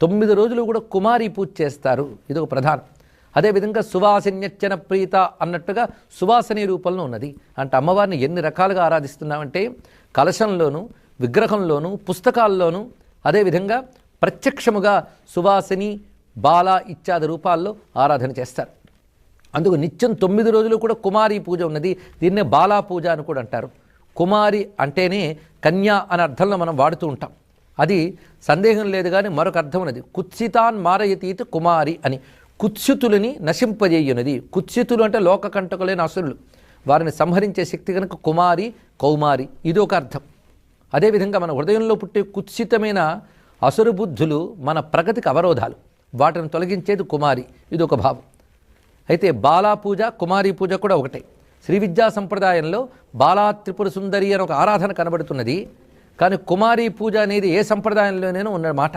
9 రోజులు కూడా కుమారి పూజ చేస్తారు. ఇది ఒక ప్రధానం. అదేవిధంగా సువాసిన్యచ్చన ప్రీత అన్నట్టుగా సువాసిని రూపంలో ఉన్నది. అంటే అమ్మవారిని ఎన్ని రకాలుగా ఆరాధిస్తున్నామంటే కలశంలోనూ, విగ్రహంలోనూ, పుస్తకాల్లోనూ, అదేవిధంగా ప్రత్యక్షముగా సువాసిని, బాల ఇత్యాది రూపాల్లో ఆరాధన చేస్తారు. అందుకు నిత్యం 9 రోజులు కూడా కుమారి పూజ ఉన్నది. దీన్నే బాలా పూజ అని కూడా అంటారు. కుమారి అంటేనే కన్యా అనే అర్థంలో మనం వాడుతూ ఉంటాం. అది సందేహం లేదు. కానీ మరొక అర్థం ఉన్నది. కుత్సితాన్ మారయతీతి కుమారి అని, కుత్సితులని నశింపజేయున్నది. కుత్సితులు అంటే లోకకంటకులైన అసురులు, వారిని సంహరించే శక్తి కనుక కుమారి, కౌమారి, ఇది ఒక అర్థం. అదేవిధంగా మన హృదయంలో పుట్టే కుత్సితమైన అసురు బుద్ధులు మన ప్రగతికి అవరోధాలు, వాటిని తొలగించేది కుమారి, ఇది ఒక భావం. అయితే బాలా పూజ, కుమారి పూజ కూడా ఒకటే. శ్రీ విద్యా సంప్రదాయంలో బాలా త్రిపుర సుందరి అని ఒక ఆరాధన కనబడుతున్నది. కానీ కుమారి పూజ అనేది ఏ సంప్రదాయంలోనైనా ఉన్నమాట.